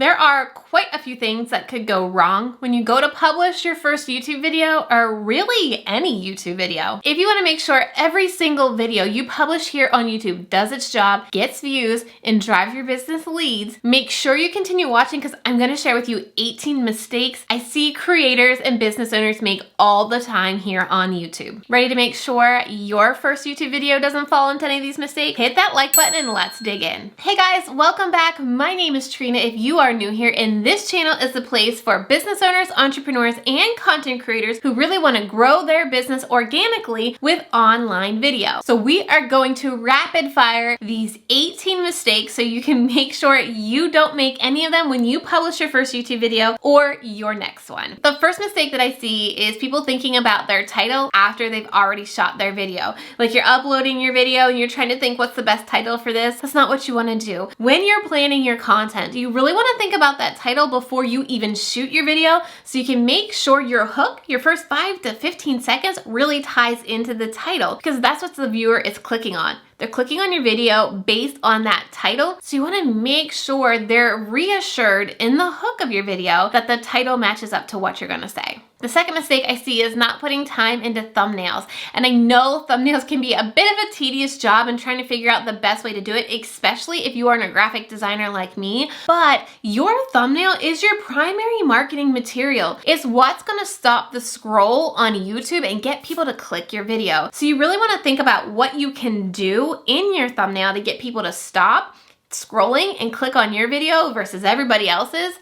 There are quite a few things that could go wrong when you go to publish your first YouTube video, or really any YouTube video. If you want to make sure every single video you publish here on YouTube does its job, gets views, and drives your business leads, make sure you continue watching because I'm going to share with you 18 mistakes I see creators and business owners make all the time here on YouTube. Ready to make sure your first YouTube video doesn't fall into any of these mistakes? Hit that like button and let's dig in. Hey guys, welcome back. My name is Trina. If you are new here, and this channel is the place for business owners, entrepreneurs, and content creators who really want to grow their business organically with online video. So we are going to rapid fire these 18 mistakes so you can make sure you don't make any of them when you publish your first YouTube video or your next one. The first mistake that I see is people thinking about their title after they've already shot their video. Like you're uploading your video and you're trying to think what's the best title for this. That's not what you want to do. When you're planning your content, you really want to think about that title before you even shoot your video so you can make sure your hook, your first 5 to 15 seconds really ties into the title, because that's what the viewer is clicking on. They're clicking on your video based on that title. So you want to make sure they're reassured in the hook of your video that the title matches up to what you're going to say. The second mistake I see is not putting time into thumbnails. And I know thumbnails can be a bit of a tedious job in trying to figure out the best way to do it, especially if you aren't a graphic designer like me. But your thumbnail is your primary marketing material. It's what's going to stop the scroll on YouTube and get people to click your video. So you really want to think about what you can do in your thumbnail to get people to stop scrolling and click on your video versus everybody else's.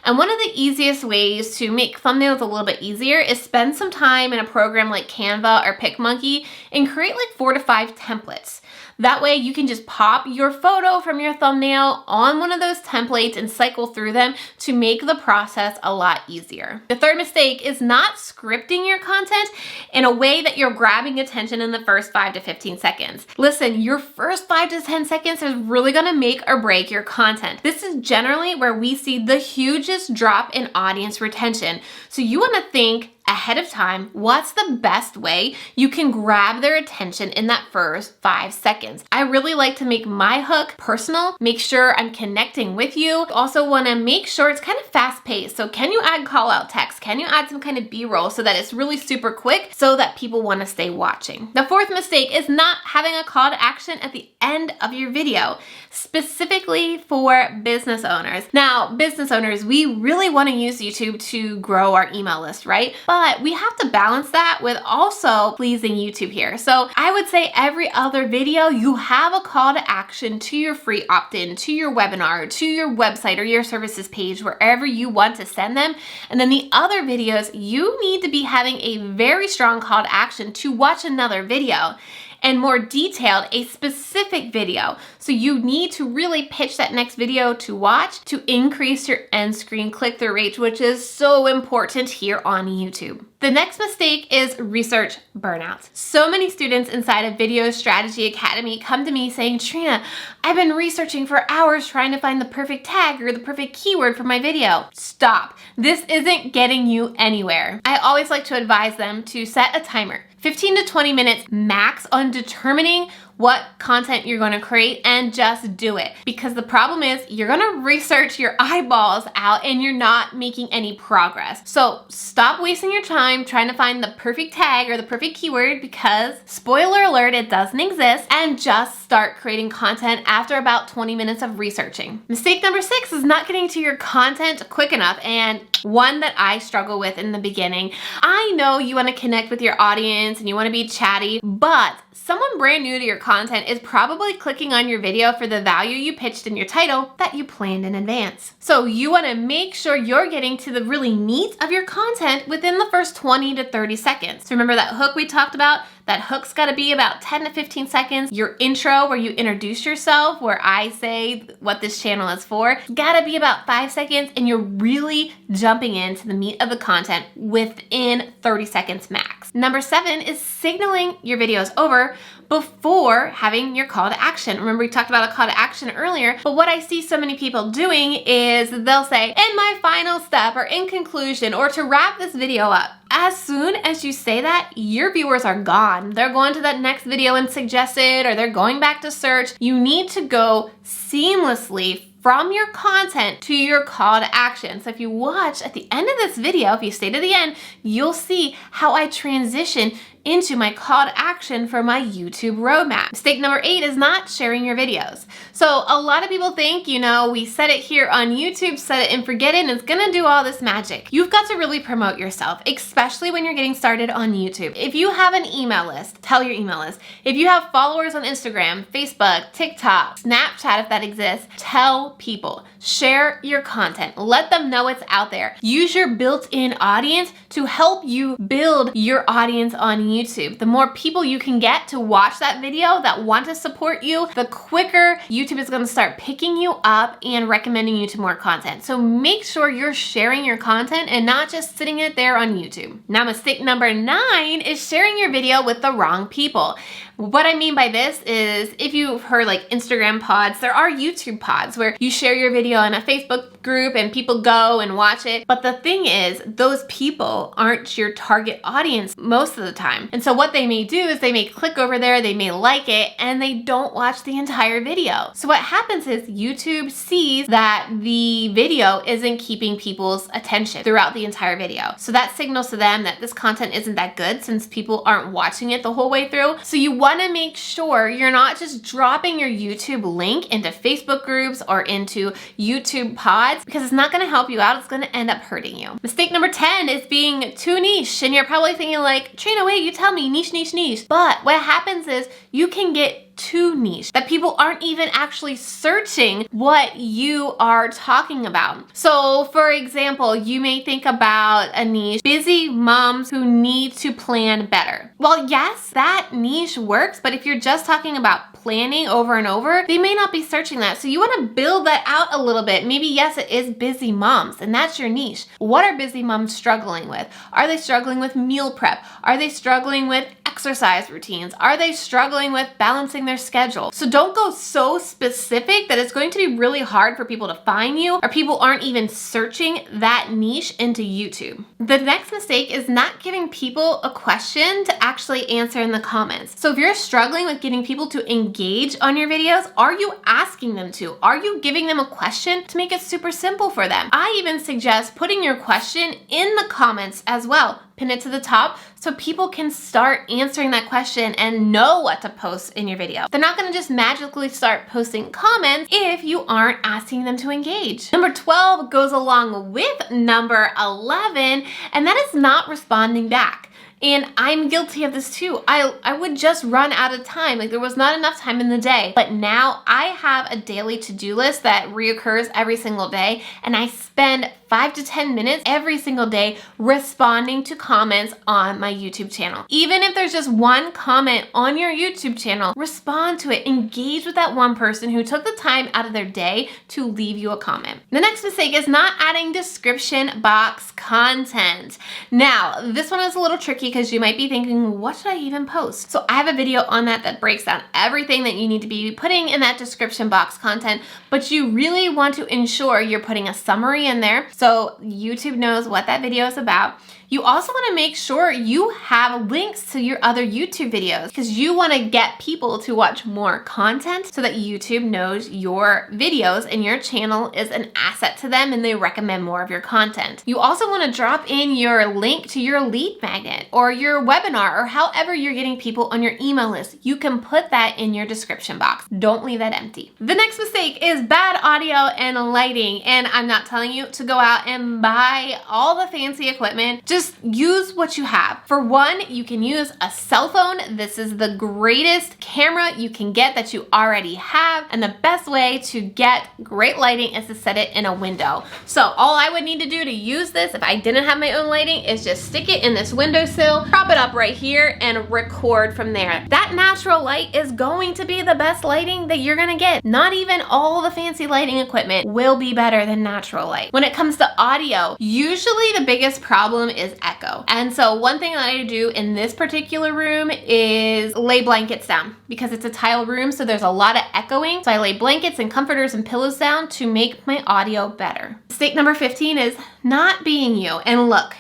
And one of the easiest ways to make thumbnails a little bit easier is spend some time in a program like Canva or PicMonkey and create like 4 to 5 templates. That way you can just pop your photo from your thumbnail on one of those templates and cycle through them to make the process a lot easier. The third mistake is not scripting your content in a way that you're grabbing attention in the first 5 to 15 seconds. Listen, your first 5 to 10 seconds is really gonna make or break your content. This is generally where we see the hugest drop in audience retention. So you wanna think ahead of time, what's the best way you can grab their attention in that first 5 seconds? I really like to make my hook personal, make sure I'm connecting with you. Also want to make sure it's kind of fast paced. So can you add call out text? Can you add some kind of B-roll so that it's really super quick so that people want to stay watching? The fourth mistake is not having a call to action at the end of your video, specifically for business owners. Now, business owners, we really want to use YouTube to grow our email list, right? But we have to balance that with also pleasing YouTube here. So I would say every other video, you have a call to action to your free opt-in, to your webinar, to your website or your services page, wherever you want to send them. And then the other videos, you need to be having a very strong call to action to watch another video, and more detailed, a specific video. So you need to really pitch that next video to watch to increase your end screen click-through rate, which is so important here on YouTube. The next mistake is research burnout. So many students inside of Video Strategy Academy come to me saying, Trina, I've been researching for hours trying to find the perfect tag or the perfect keyword for my video. Stop. This isn't getting you anywhere. I always like to advise them to set a timer. 15 to 20 minutes max on determining what content you're going to create and just do it. Because the problem is you're going to research your eyeballs out and you're not making any progress. So stop wasting your time trying to find the perfect tag or the perfect keyword, because spoiler alert, it doesn't exist, and just start creating content after about 20 minutes of researching. Mistake number 6 is not getting to your content quick enough, and one that I struggle with in the beginning. I know you want to connect with your audience and you want to be chatty, but someone brand new to your content is probably clicking on your video for the value you pitched in your title that you planned in advance. So you want to make sure you're getting to the really meat of your content within the first 20 to 30 seconds. So remember that hook we talked about? That hook's got to be about 10 to 15 seconds. Your intro where you introduce yourself, where I say what this channel is for, got to be about 5 seconds, and you're really jumping into the meat of the content within 30 seconds max. Number 7 is signaling your video is over before having your call to action. Remember, we talked about a call to action earlier, but what I see so many people doing is they'll say, in my final step, or in conclusion, or to wrap this video up. As soon as you say that, your viewers are gone. They're going to that next video and suggested, or they're going back to search. You need to go seamlessly from your content to your call to action. So if you watch at the end of this video, if you stay to the end, you'll see how I transition into my call to action for my YouTube roadmap. Mistake number 8 is not sharing your videos. So a lot of people think, we set it here on YouTube, set it and forget it, and it's gonna do all this magic. You've got to really promote yourself, especially when you're getting started on YouTube. If you have an email list, tell your email list. If you have followers on Instagram, Facebook, TikTok, Snapchat, if that exists, tell people. Share your content. Let them know it's out there. Use your built-in audience to help you build your audience on YouTube. The more people you can get to watch that video that want to support you, the quicker YouTube is going to start picking you up and recommending you to more content. So make sure you're sharing your content and not just sitting it there on YouTube. Now, mistake number 9 is sharing your video with the wrong people. What I mean by this is, if you've heard like Instagram pods, there are YouTube pods where you share your video in a Facebook group and people go and watch it. But the thing is, those people aren't your target audience most of the time. And so what they may do is they may click over there, they may like it, and they don't watch the entire video. So what happens is YouTube sees that the video isn't keeping people's attention throughout the entire video. So that signals to them that this content isn't that good since people aren't watching it the whole way through. So you want to make sure you're not just dropping your YouTube link into Facebook groups or into YouTube pods, because it's not going to help you out. It's going to end up hurting you. Mistake number 10 is being too niche. And you're probably thinking like, Trena, wait, you tell me niche, niche, niche. But what happens is you can get too niche, that people aren't even actually searching what you are talking about. So for example, you may think about a niche, busy moms who need to plan better. Well, yes, that niche works, but if you're just talking about planning over and over, they may not be searching that. So you want to build that out a little bit. Maybe, yes, it is busy moms, and that's your niche. What are busy moms struggling with? Are they struggling with meal prep? Are they struggling with exercise routines? Are they struggling with balancing their schedule? So don't go so specific that it's going to be really hard for people to find you, or people aren't even searching that niche into YouTube. The next mistake is not giving people a question to actually answer in the comments. So if you're struggling with getting people to engage on your videos, are you asking them to? Are you giving them a question to make it super simple for them? I even suggest putting your question in the comments as well. Pin it to the top so people can start answering that question and know what to post in your video. They're not gonna just magically start posting comments if you aren't asking them to engage. Number 12 goes along with number 11, and that is not responding back. And I'm guilty of this too. I would just run out of time. Like, there was not enough time in the day. But now I have a daily to-do list that reoccurs every single day, and I spend 5 to 10 minutes every single day responding to comments on my YouTube channel. Even if there's just one comment on your YouTube channel, respond to it. Engage with that one person who took the time out of their day to leave you a comment. The next mistake is not adding description box content. Now, this one is a little tricky because you might be thinking, what should I even post? So I have a video on that breaks down everything that you need to be putting in that description box content, but you really want to ensure you're putting a summary in there so YouTube knows what that video is about. You also want to make sure you have links to your other YouTube videos, because you want to get people to watch more content so that YouTube knows your videos and your channel is an asset to them and they recommend more of your content. You also want to drop in your link to your lead magnet or your webinar, or however you're getting people on your email list. You can put that in your description box. Don't leave that empty. The next mistake is bad audio and lighting. And I'm not telling you to go out and buy all the fancy equipment. Just use what you have. For one, you can use a cell phone. This is the greatest camera you can get that you already have. And the best way to get great lighting is to set it in a window. So all I would need to do to use this, if I didn't have my own lighting, is just stick it in this windowsill, prop it up right here, and record from there. That natural light is going to be the best lighting that you're gonna get. Not even all the fancy lighting equipment will be better than natural light. When it comes to audio, usually the biggest problem is echo. And so one thing that I do in this particular room is lay blankets down, because it's a tile room, so there's a lot of echoing. So I lay blankets and comforters and pillows down to make my audio better. Mistake number 15 is not being you. And look,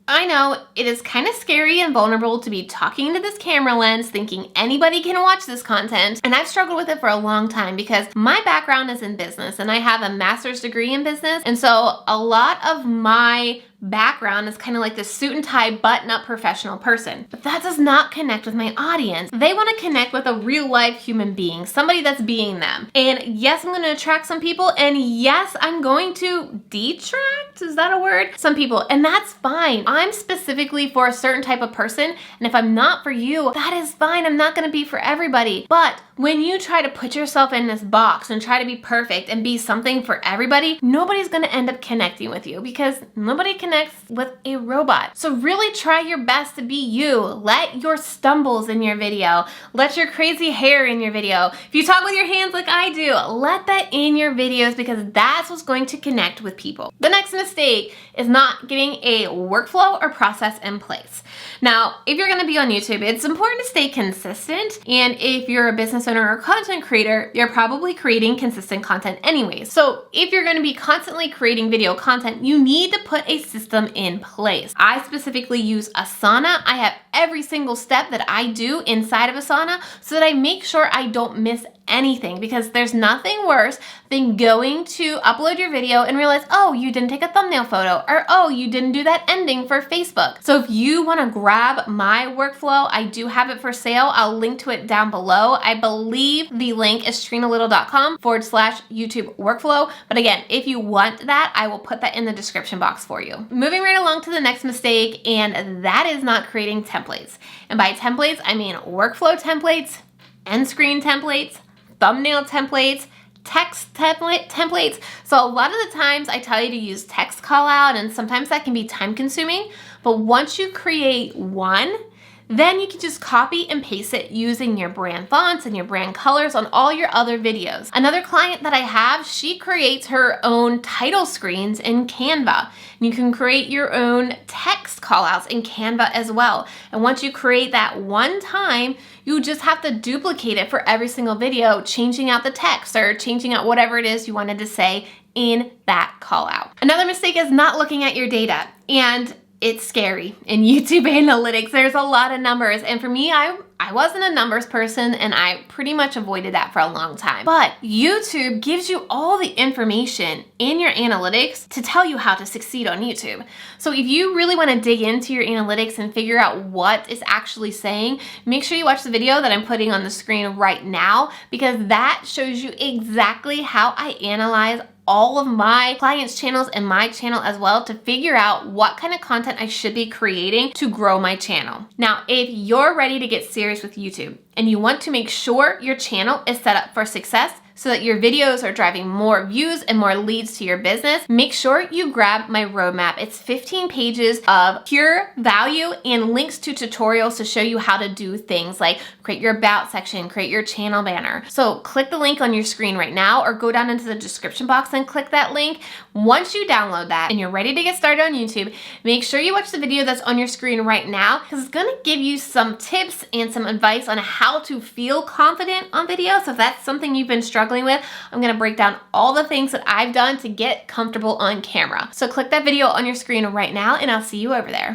I know it is kind of scary and vulnerable to be talking to this camera lens thinking anybody can watch this content, and I've struggled with it for a long time because my background is in business and I have a master's degree in business, and so a lot of my background is kind of like this suit and tie, button up professional person. But that does not connect with my audience. They want to connect with a real life human being, somebody that's being them. And yes, I'm going to attract some people, and yes, I'm going to detract, is that a word? Some people, and that's fine. I'm specifically for a certain type of person, and if I'm not for you, that is fine. I'm not going to be for everybody. But when you try to put yourself in this box and try to be perfect and be something for everybody, nobody's going to end up connecting with you because nobody connects with a robot. So really try your best to be you. Let your stumbles in your video. Let your crazy hair in your video. If you talk with your hands like I do, let that in your videos because that's what's going to connect with people. The next mistake is not getting a workflow or process in place. Now, if you're going to be on YouTube, it's important to stay consistent. And if you're a business owner or content creator, you're probably creating consistent content anyways. So if you're going to be constantly creating video content, you need to put a system in place. I specifically use Asana. I have every single step that I do inside of Asana so that I make sure I don't miss anything, because there's nothing worse than going to upload your video and realize, oh, you didn't take a thumbnail photo, or oh, you didn't do that ending for Facebook. So if you want to grab my workflow, I do have it for sale. I'll link to it down below. I believe the link is trenalittle.com/YouTube workflow. But again, if you want that, I will put that in the description box for you. Moving right along to the next mistake, and that is not creating templates. And by templates, I mean workflow templates, end screen templates, thumbnail templates, text templates. So a lot of the times I tell you to use text call out, and sometimes that can be time consuming. But once you create one, then you can just copy and paste it using your brand fonts and your brand colors on all your other videos. Another client that I have, she creates her own title screens in Canva. And you can create your own text callouts in Canva as well. And once you create that one time, you just have to duplicate it for every single video, changing out the text or changing out whatever it is you wanted to say in that call out. Another mistake is not looking at your data. And it's scary. In YouTube analytics, there's a lot of numbers. And for me, I wasn't a numbers person, and I pretty much avoided that for a long time. But YouTube gives you all the information in your analytics to tell you how to succeed on YouTube. So if you really want to dig into your analytics and figure out what it's actually saying, make sure you watch the video that I'm putting on the screen right now, because that shows you exactly how I analyze all of my clients' channels and my channel as well to figure out what kind of content I should be creating to grow my channel. Now, if you're ready to get serious with YouTube and you want to make sure your channel is set up for success, so that your videos are driving more views and more leads to your business, make sure you grab my roadmap. It's 15 pages of pure value and links to tutorials to show you how to do things like create your about section, create your channel banner. So click the link on your screen right now, or go down into the description box and click that link. Once you download that and you're ready to get started on YouTube, make sure you watch the video that's on your screen right now, because it's gonna give you some tips and some advice on how to feel confident on video. So if that's something you've been struggling with, I'm gonna break down all the things that I've done to get comfortable on camera. So click that video on your screen right now, and I'll see you over there.